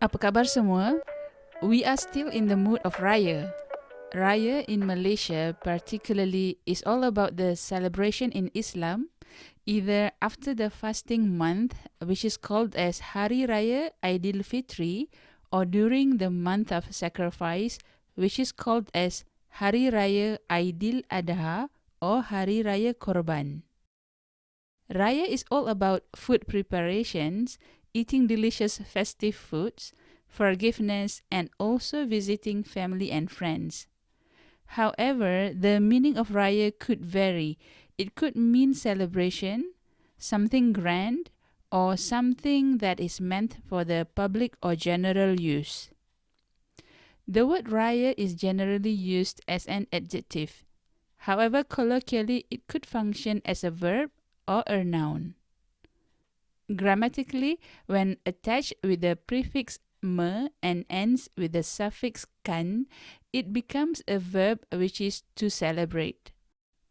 Apa kabar semua? We are still in the mood of Raya. Raya in Malaysia particularly is all about the celebration in Islam, either after the fasting month, which is called as Hari Raya Aidilfitri, or during the month of sacrifice, which is called as Hari Raya Aidil Adha or Hari Raya Korban. Raya is all about food preparations, eating delicious festive foods, forgiveness, and also visiting family and friends. However, the meaning of Raya could vary. It could mean celebration, something grand, or something that is meant for the public or general use. The word Raya is generally used as an adjective. However, colloquially, it could function as a verb or a noun. Grammatically, when attached with the prefix me and ends with the suffix kan, it becomes a verb which is to celebrate.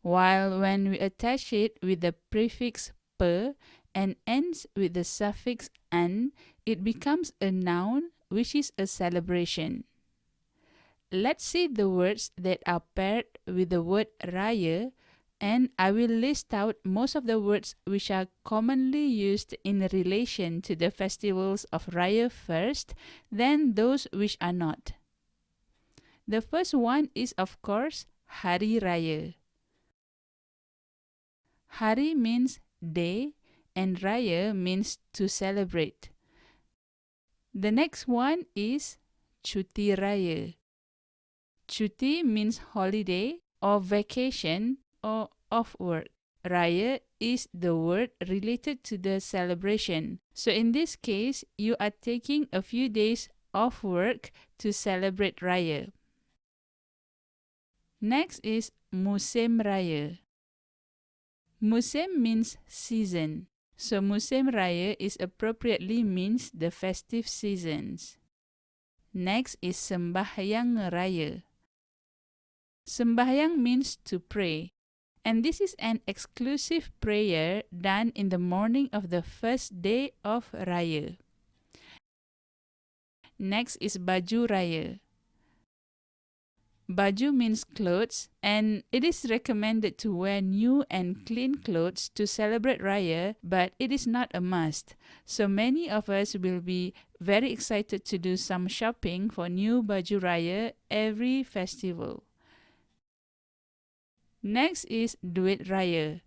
While when we attach it with the prefix pe and ends with the suffix an, it becomes a noun which is a celebration. Let's see the words that are paired with the word raya, and I will list out most of the words which are commonly used in relation to the festivals of Raya first, then those which are not. The first one is, of course, Hari Raya. Hari means day and Raya means to celebrate. The next one is Cuti Raya. Cuti means holiday or vacation or off work. Raya is the word related to the celebration. So in this case, you are taking a few days off work to celebrate Raya. Next is Musim Raya. Musim means season. So Musim Raya is appropriately means the festive seasons. Next is Sembahyang Raya. Sembahyang means to pray. And this is an exclusive prayer done in the morning of the first day of Raya. Next is Baju Raya. Baju means clothes, and it is recommended to wear new and clean clothes to celebrate Raya, but it is not a must. So many of us will be very excited to do some shopping for new Baju Raya every festival. Next is Duit Raya.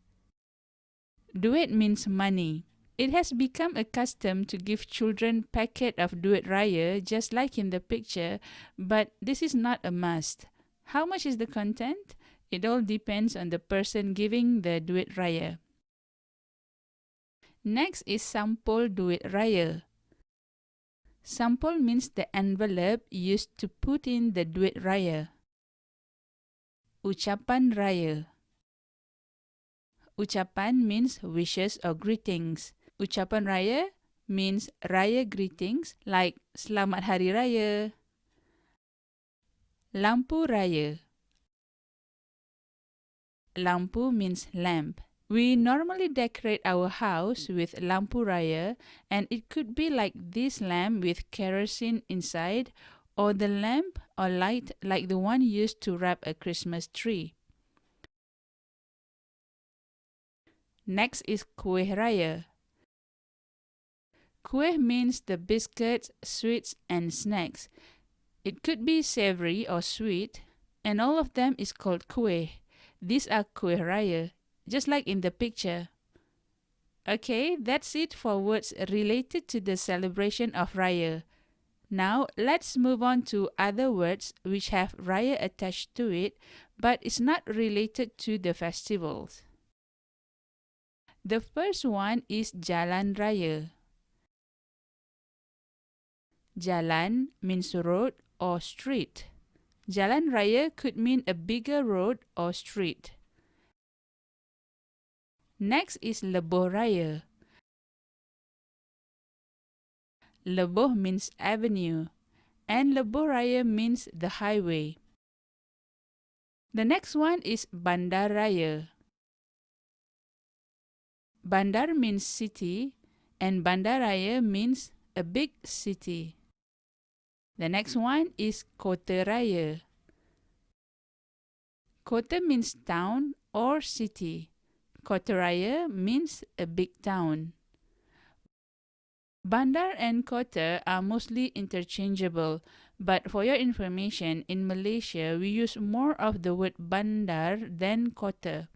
Duit means money. It has become a custom to give children packet of Duit Raya just like in the picture, but this is not a must. How much is the content? It all depends on the person giving the Duit Raya. Next is Sampul Duit Raya. Sampul means the envelope used to put in the Duit Raya. Ucapan Raya. Ucapan means wishes or greetings. Ucapan Raya means Raya greetings like Selamat Hari Raya. Lampu Raya. Lampu means lamp. We normally decorate our house with lampu raya, and it could be like this lamp with kerosene inside, or the lamp or light like the one used to wrap a Christmas tree. Next is Kueh Raya. Kueh means the biscuits, sweets, and snacks. It could be savory or sweet, and all of them is called kueh. These are Kueh Raya, just like in the picture. Okay, that's it for words related to the celebration of Raya. Now, let's move on to other words which have Raya attached to it, but it's not related to the festivals. The first one is Jalan Raya. Jalan means road or street. Jalan Raya could mean a bigger road or street. Next is Lebuh Raya. Lebuh means avenue, and Lebuh Raya means the highway. The next one is Bandar Raya. Bandar means city, and Bandar Raya means a big city. The next one is Kota Raya. Kota means town or city. Kota Raya means a big town. Bandar and kota are mostly interchangeable, but for your information, in Malaysia, we use more of the word bandar than kota.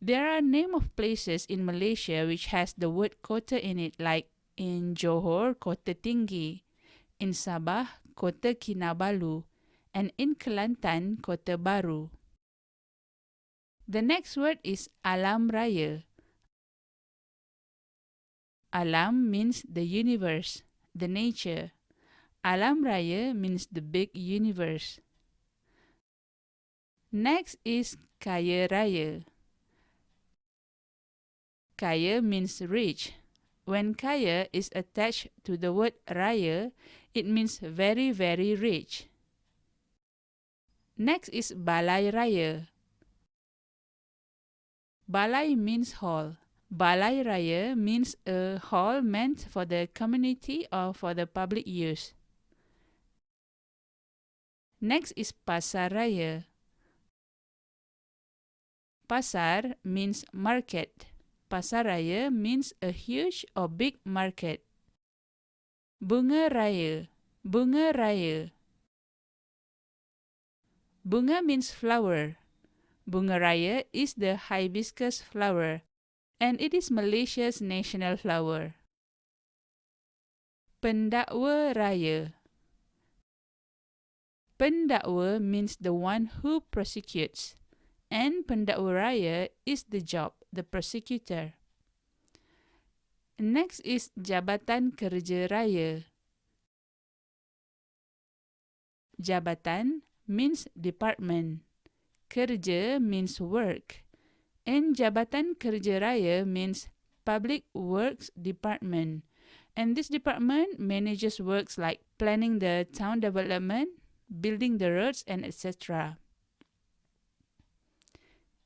There are names of places in Malaysia which has the word kota in it, like in Johor, Kota Tinggi, in Sabah, Kota Kinabalu, and in Kelantan, Kota Baru. The next word is Alam Raya. Alam means the universe, the nature. Alam Raya means the big universe. Next is Kaya Raya. Kaya means rich. When kaya is attached to the word raya, it means very, very rich. Next is Balai Raya. Balai means hall. Balai Raya means a hall meant for the community or for the public use. Next is Pasar Raya. Pasar means market. Pasar Raya means a huge or big market. Bunga Raya. Bunga Raya. Bunga means flower. Bunga Raya is the hibiscus flower, and it is Malaysia's national flower. Pendakwa Raya. Pendakwa means the one who prosecutes, and Pendakwa Raya is the job, the prosecutor. Next is Jabatan Kerja Raya. Jabatan means department. Kerja means work. And Jabatan Kerja Raya means Public Works Department. And this department manages works like planning the town development, building the roads, and etc.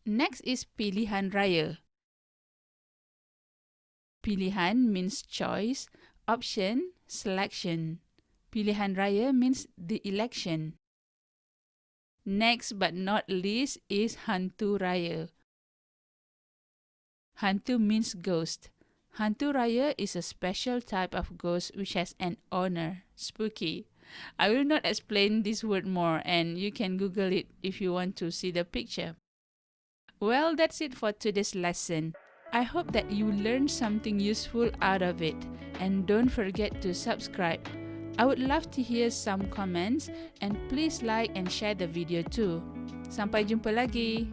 Next is Pilihan Raya. Pilihan means choice, option, selection. Pilihan Raya means the election. Next but not least is Hantu Raya. Hantu means ghost. Hantu Raya is a special type of ghost which has an owner. Spooky. I will not explain this word more, and you can Google it if you want to see the picture. Well, that's it for today's lesson. I hope that you learned something useful out of it, and don't forget to subscribe. I would love to hear some comments, and please like and share the video too. Sampai jumpa lagi.